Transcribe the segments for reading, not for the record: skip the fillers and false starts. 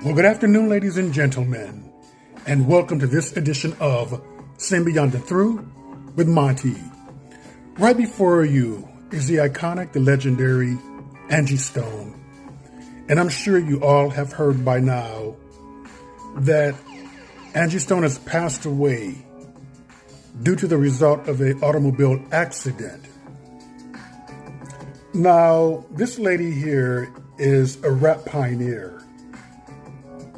Well, good afternoon, ladies and gentlemen, and welcome to this edition of Sin Beyond and Through with Monty. Right before you is the iconic, the legendary Angie Stone. And I'm sure you all have heard by now that Angie Stone has passed away due to the result of an automobile accident. Now, this lady here is a rap pioneer.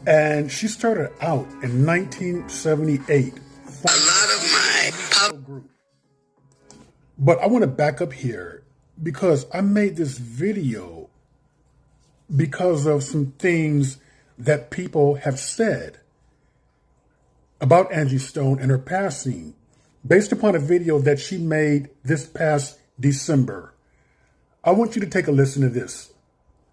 And she started out in 1978. A lot of my group. But I want to back up here because I made this video because of some things that people have said about Angie Stone and her passing based upon a video that she made this past December. I want you to take a listen to this.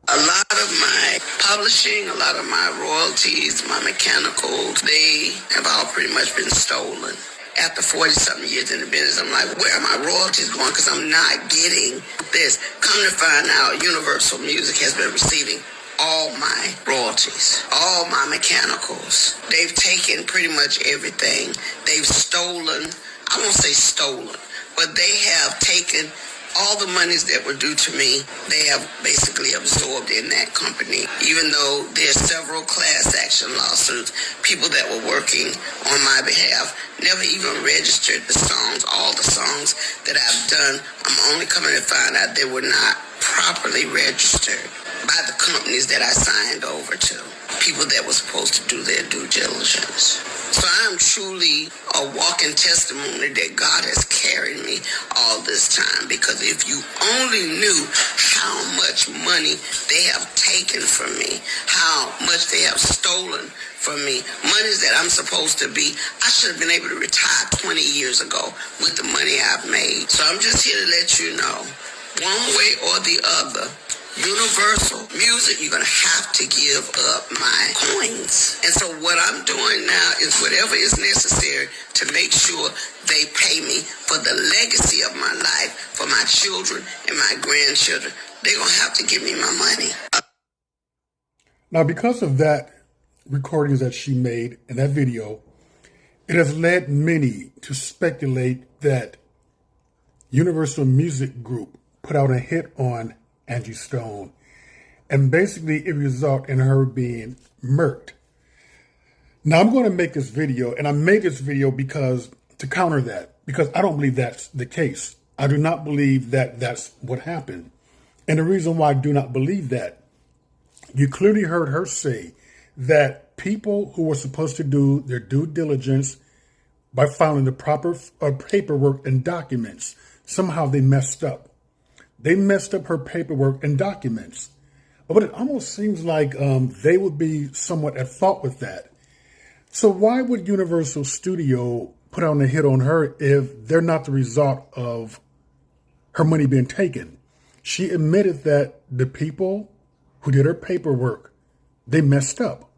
A lot of my publishing, a lot of my royalties, my mechanicals, they have all pretty much been stolen. After 40-something years in the business, I'm like, where are my royalties going? Because I'm not getting this. Come to find out, Universal Music has been receiving all my royalties, all my mechanicals. They've taken pretty much everything. They've stolen, I won't say stolen, but they have taken all the monies that were due to me. They have basically absorbed in that company. Even though there's several class action lawsuits, people that were working on my behalf never even registered the songs. All the songs that I've done, I'm only coming to find out they were not properly registered by the companies that I signed over to, people that were supposed to do their due diligence. So I'm truly a walking testimony that God has carried me all this time, because if you only knew how much money they have taken from me, how much they have stolen from me, monies that I'm supposed to be, I should have been able to retire 20 years ago with the money I've made. So I'm just here to let you know, one way or the other, Universal Music, you're going to have to give up my coins. And so what I'm doing now is whatever is necessary to make sure they pay me for the legacy of my life, for my children and my grandchildren. They're going to have to give me my money. Now, because of that recordings that she made in that video, it has led many to speculate that Universal Music Group put out a hit on Angie Stone, and basically it resulted in her being murked. Now I'm going to make this video, and I made this video because to counter that, because I don't believe that's the case. I do not believe that that's what happened. And the reason why I do not believe that, you clearly heard her say that people who were supposed to do their due diligence by filing the proper paperwork and documents, somehow they messed up. They messed up her paperwork and documents. But it almost seems like they would be somewhat at fault with that. So why would Universal Studio put out a hit on her if they're not the result of her money being taken? She admitted that the people who did her paperwork, they messed up.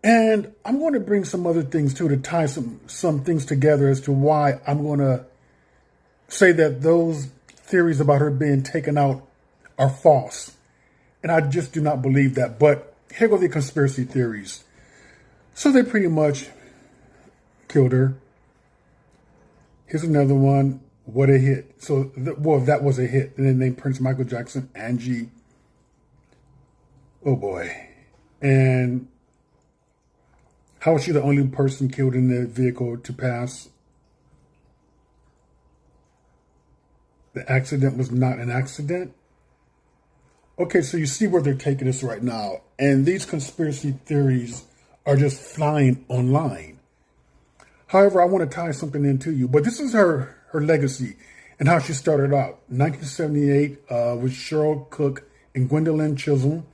And I'm going to bring some other things too to tie some things together as to why I'm going to say that those theories about her being taken out are false. And I just do not believe that. But here go the conspiracy theories. So they pretty much killed her. Here's another one. What a hit. So, that was a hit. And then named Prince Michael Jackson, Angie. Oh boy. And how was she the only person killed in the vehicle to pass? The accident was not an accident. Okay, so you see where they're taking us right now. And these conspiracy theories are just flying online. However, I want to tie something into you. But this is her legacy and how she started out. 1978 with Cheryl Cook and Gwendolyn Chisholm.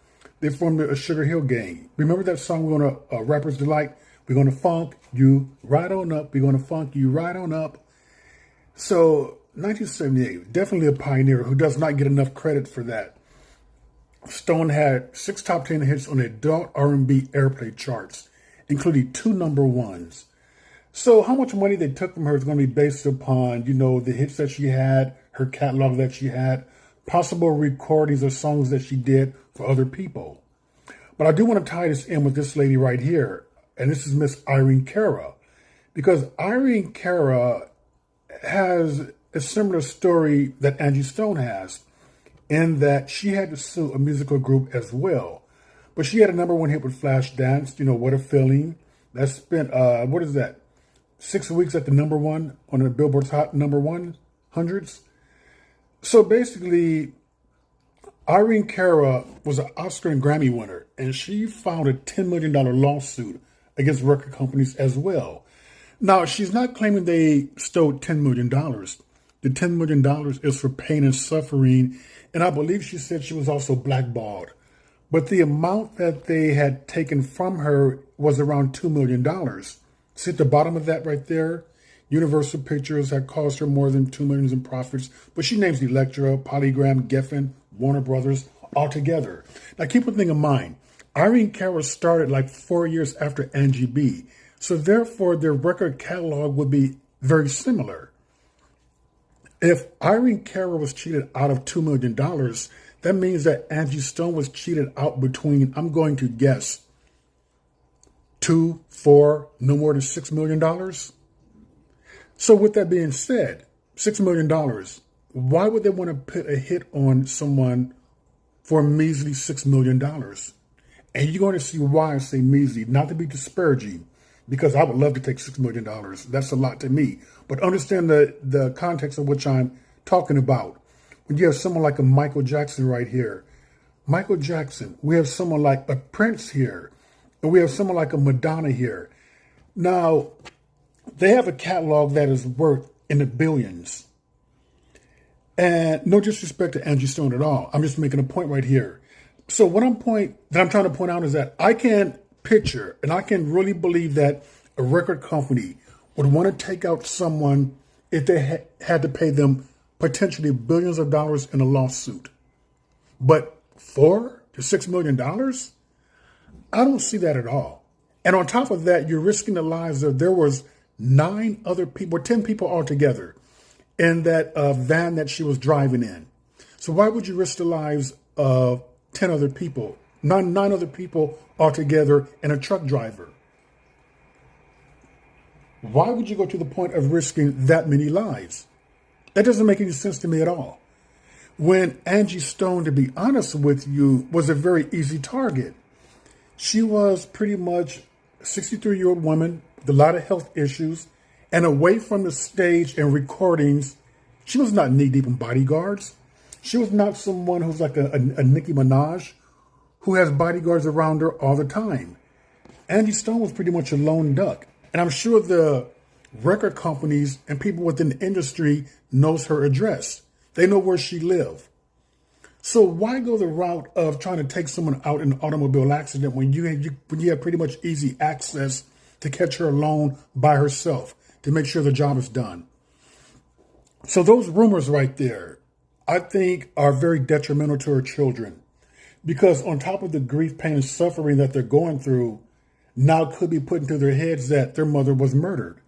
They formed a Sugar Hill Gang. Remember that song, We're Gonna Rapper's Delight? We're going to funk you right on up. We're going to funk you right on up. So 1978, definitely a pioneer who does not get enough credit for that. Stone had 6 top 10 hits on the adult R&B airplay charts, including 2 number ones. So how much money they took from her is going to be based upon, the hits that she had, her catalog that she had, possible recordings of songs that she did for other people. But I do want to tie this in with this lady right here. And this is Miss Irene Cara. Because Irene Cara has a similar story that Angie Stone has, in that she had to sue a musical group as well. But she had a #1 hit with Flashdance, What a Feeling. That spent, 6 weeks at the #1 on the Billboard's Hot #100s. So basically, Irene Cara was an Oscar and Grammy winner, and she filed a $10 million lawsuit against record companies as well. Now, she's not claiming they stole $10 million. The $10 million is for pain and suffering, and I believe she said she was also blackballed. But the amount that they had taken from her was around $2 million. See at the bottom of that right there? Universal Pictures had cost her more than $2 million in profits, but she names Elektra, Polygram, Geffen, Warner Brothers all together. Now keep one thing in mind. Irene Cara started like 4 years after Angie B. So therefore their record catalog would be very similar. If Irene Cara was cheated out of $2 million, that means that Angie Stone was cheated out between, I'm going to guess, 2, 4, no more than $6 million. So with that being said, $6 million, why would they want to put a hit on someone for a measly $6 million? And you're going to see why I say measly, not to be disparaging, because I would love to take $6 million. That's a lot to me. But understand the context of which I'm talking about. When you have someone like a Michael Jackson right here, Michael Jackson, we have someone like a Prince here, and we have someone like a Madonna here. Now, they have a catalog that is worth in the billions. And no disrespect to Angie Stone at all. I'm just making a point right here. So what I'm trying to point out is that I can picture, and I can really believe that a record company would want to take out someone if they had to pay them potentially billions of dollars in a lawsuit. But $4 to $6 million? I don't see that at all. And on top of that, you're risking the lives of, there was 9 other people, 10 people altogether in that van that she was driving in. So why would you risk the lives of 10 other people, nine other people altogether, and a truck driver? Why would you go to the point of risking that many lives? That doesn't make any sense to me at all. When Angie Stone, to be honest with you, was a very easy target. She was pretty much a 63-year-old woman with a lot of health issues, and away from the stage and recordings, she was not knee-deep in bodyguards. She was not someone who's like a Nicki Minaj who has bodyguards around her all the time. Angie Stone was pretty much a lone duck. And I'm sure the record companies and people within the industry knows her address. They know where she lives. So why go the route of trying to take someone out in an automobile accident when you have pretty much easy access to catch her alone by herself to make sure the job is done? So those rumors right there, I think, are very detrimental to her children, because on top of the grief, pain, and suffering that they're going through, now it could be put into their heads that their mother was murdered.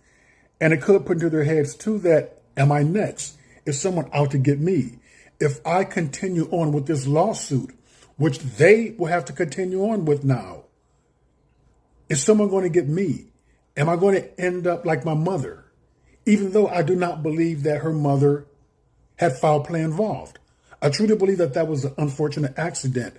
And it could put into their heads too that, am I next? Is someone out to get me? If I continue on with this lawsuit, which they will have to continue on with now, is someone going to get me? Am I going to end up like my mother? Even though I do not believe that her mother had foul play involved. I truly believe that that was an unfortunate accident,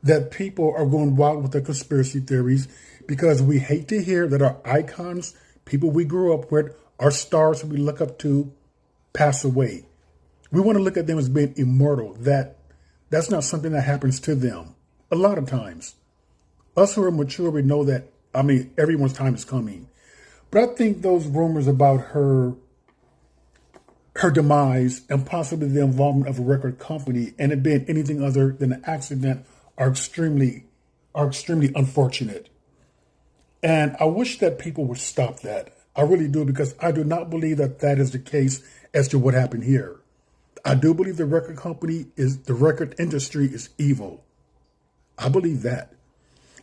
that people are going wild with their conspiracy theories because we hate to hear that our icons, people we grew up with, our stars who we look up to, pass away. We want to look at them as being immortal. That's not something that happens to them a lot of times. Us who are mature, we know that, everyone's time is coming. But I think those rumors about her demise and possibly the involvement of a record company and it being anything other than an accident are extremely unfortunate. And I wish that people would stop that. I really do, because I do not believe that that is the case as to what happened here. I do believe the record industry is evil. I believe that.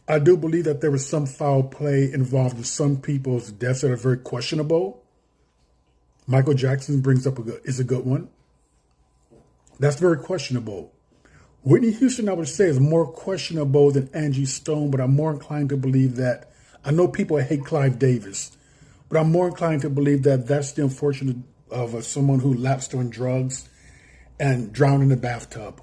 I do believe that there was some foul play involved in some people's deaths that are very questionable. Michael Jackson brings up is a good one. That's very questionable. Whitney Houston, I would say, is more questionable than Angie Stone, but I'm more inclined to believe that. I know people hate Clive Davis, but I'm more inclined to believe that that's the unfortunate of someone who lapsed on drugs and drowned in the bathtub.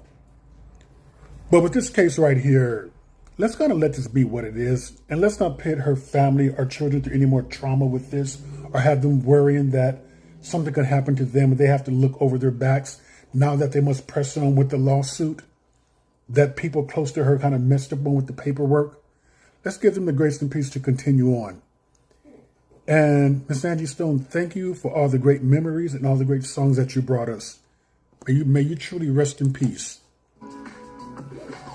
But with this case right here, let's kind of let this be what it is, and let's not put her family or children through any more trauma with this, or have them worrying that something could happen to them and they have to look over their backs now that they must press on with the lawsuit that people close to her kind of messed up on with the paperwork. Let's give them the grace and peace to continue on. And Miss Angie Stone, thank you for all the great memories and all the great songs that you brought us. May you truly rest in peace.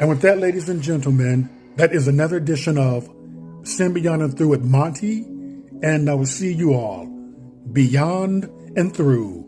And with that, ladies and gentlemen, that is another edition of Sin Beyond and Through with Monty. And I will see you all beyond and through.